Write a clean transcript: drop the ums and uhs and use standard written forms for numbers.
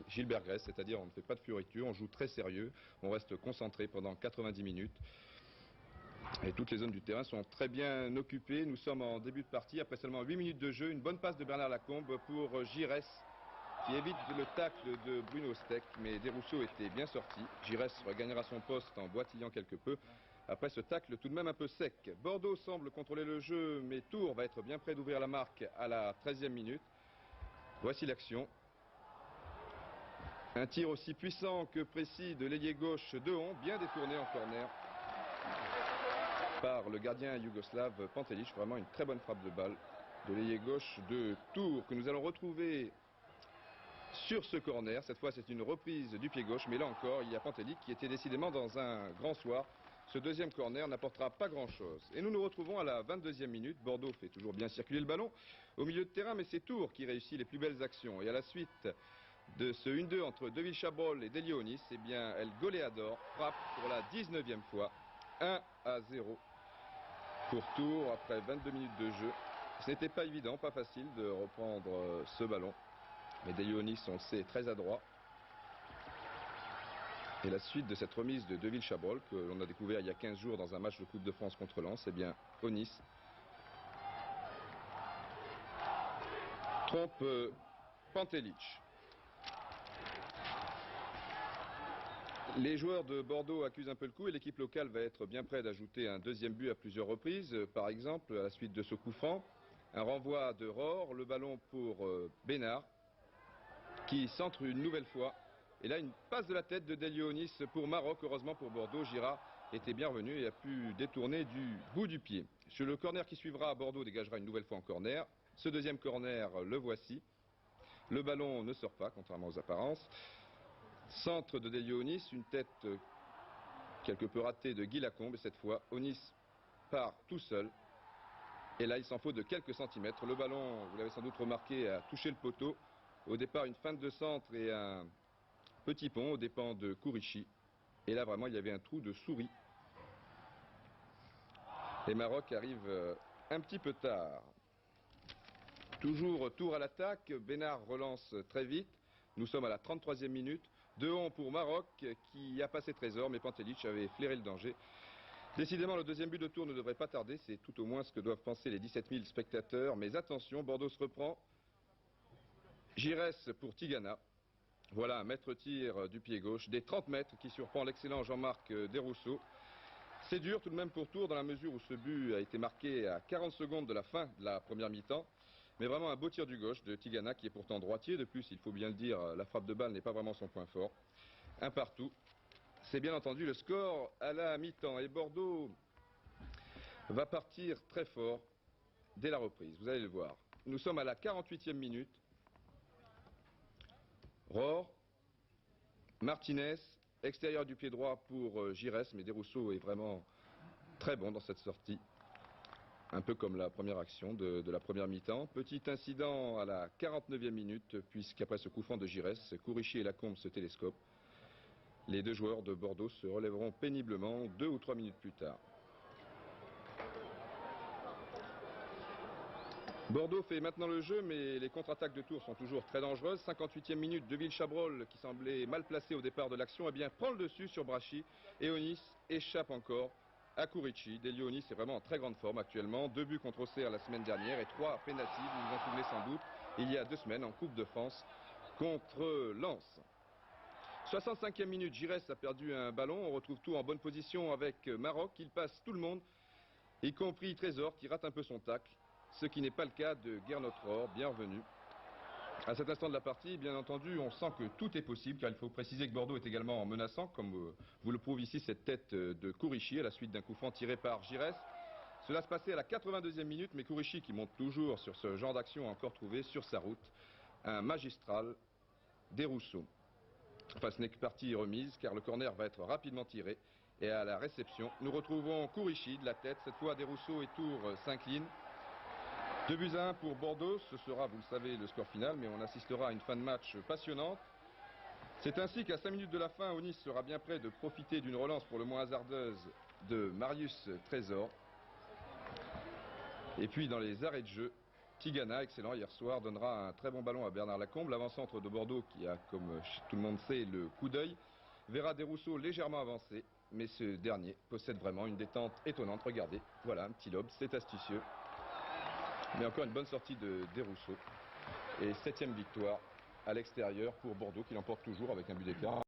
Gilbert Grèce, c'est-à-dire on ne fait pas de fioritures, on joue très sérieux, on reste concentré pendant 90 minutes. Et toutes les zones du terrain sont très bien occupées. Nous sommes en début de partie, après seulement 8 minutes de jeu. Une bonne passe de Bernard Lacombe pour Giresse, qui évite le tacle de Bruno Steck, mais Desrousseaux était bien sorti. Giresse regagnera son poste en boitillant quelque peu. Après ce tacle tout de même un peu sec. Bordeaux semble contrôler le jeu, mais Tours va être bien près d'ouvrir la marque à la 13e minute. Voici l'action. Un tir aussi puissant que précis de l'ailier gauche Dehon, bien détourné en corner par le gardien yougoslave Pantelic. Vraiment une très bonne frappe de balle de l'ailier gauche de Tours que nous allons retrouver sur ce corner. Cette fois c'est une reprise du pied gauche, mais là encore il y a Pantelic qui était décidément dans un grand soir. Ce deuxième corner n'apportera pas grand chose. Et nous nous retrouvons à la 22e minute. Bordeaux fait toujours bien circuler le ballon au milieu de terrain, mais c'est Tours qui réussit les plus belles actions. Et à la suite de ce 1-2 entre Deville Chabrol et Delionis, eh bien El Goleador frappe pour la 19e fois. 1-0 pour Tours après 22 minutes de jeu. Ce n'était pas évident, pas facile de reprendre ce ballon. Mais Delionis, on le sait, est très adroit. Et la suite de cette remise de Deville Chabrol, que l'on a découvert il y a 15 jours dans un match de Coupe de France contre Lens, eh bien Onis trompe Pantelic. Les joueurs de Bordeaux accusent un peu le coup et l'équipe locale va être bien près d'ajouter un deuxième but à plusieurs reprises. Par exemple, à la suite de ce coup franc, un renvoi de Rohr, le ballon pour Bénard, qui centre une nouvelle fois. Et là, une passe de la tête de Delionis pour Maroc. Heureusement pour Bordeaux, Girard était bien revenu et a pu détourner du bout du pied. Sur le corner qui suivra, Bordeaux dégagera une nouvelle fois en corner. Ce deuxième corner, le voici. Le ballon ne sort pas, contrairement aux apparences. Centre de Delionis, une tête quelque peu ratée de Guy Lacombe. Et cette fois, Onis part tout seul. Et là, il s'en faut de quelques centimètres. Le ballon, vous l'avez sans doute remarqué, a touché le poteau. Au départ, une feinte de centre et un petit pont aux dépens de Kourichi. Et là, vraiment, il y avait un trou de souris. Et Maroc arrive un petit peu tard. Toujours Tours à l'attaque. Bénard relance très vite. Nous sommes à la 33e minute. Dehon pour Maroc qui a passé Trésor, mais Pantelic avait flairé le danger. Décidément, le deuxième but de Tours ne devrait pas tarder. C'est tout au moins ce que doivent penser les 17 000 spectateurs. Mais attention, Bordeaux se reprend. Giresse pour Tigana. Voilà un maître-tir du pied gauche, des 30 mètres qui surprend l'excellent Jean-Marc Desrousseaux. C'est dur tout de même pour Tours dans la mesure où ce but a été marqué à 40 secondes de la fin de la première mi-temps. Mais vraiment un beau tir du gauche de Tigana qui est pourtant droitier. De plus, il faut bien le dire, la frappe de balle n'est pas vraiment son point fort. Un partout. C'est bien entendu le score à la mi-temps. Et Bordeaux va partir très fort dès la reprise. Vous allez le voir. Nous sommes à la 48e minute. Rohr, Martinez, extérieur du pied droit pour Giresse, mais Desrousseaux est vraiment très bon dans cette sortie. Un peu comme la première action de la première mi-temps. Petit incident à la 49e minute, puisqu'après ce coup franc de Giresse, Kourichi et Lacombe se télescopent. Les deux joueurs de Bordeaux se relèveront péniblement 2 ou 3 minutes plus tard. Bordeaux fait maintenant le jeu, mais les contre-attaques de Tours sont toujours très dangereuses. 58e minute, Deville Chabrol, qui semblait mal placé au départ de l'action, eh bien prend le dessus sur Brachy. Et Onis échappe encore à Kourichi. Delionis est vraiment en très grande forme actuellement. 2 buts contre Auxerre la semaine dernière et 3 pénaltys, vous vous en souvenez sans doute, il y a 2 semaines en Coupe de France contre Lens. 65e minute, Giresse a perdu un ballon. On retrouve tout en bonne position avec Maroc. Il passe tout le monde, y compris Trésor qui rate un peu son tacle. Ce qui n'est pas le cas de Gernot Rohr, bien revenu. À cet instant de la partie, bien entendu, on sent que tout est possible, car il faut préciser que Bordeaux est également menaçant, comme vous le prouve ici cette tête de Kourichi à la suite d'un coup franc tiré par Giresse. Cela se passait à la 82e minute, mais Kourichi, qui monte toujours sur ce genre d'action, a encore trouvé sur sa route un magistral Desrousseaux. Enfin, ce n'est que partie remise, car le corner va être rapidement tiré. Et à la réception, nous retrouvons Kourichi de la tête. Cette fois, Desrousseaux et Tours s'inclinent. 2-1 pour Bordeaux, ce sera, vous le savez, le score final, mais on assistera à une fin de match passionnante. C'est ainsi qu'à 5 minutes de la fin, Onis sera bien prêt de profiter d'une relance pour le moins hasardeuse de Marius Trésor. Et puis dans les arrêts de jeu, Tigana, excellent hier soir, donnera un très bon ballon à Bernard Lacombe. L'avant-centre de Bordeaux, qui a, comme tout le monde sait, le coup d'œil, verra Desrousseaux légèrement avancé. Mais ce dernier possède vraiment une détente étonnante. Regardez, voilà un petit lobe, c'est astucieux. Mais encore une bonne sortie de Desrousseaux. Et 7e victoire à l'extérieur pour Bordeaux, qui l'emporte toujours avec un but d'écart.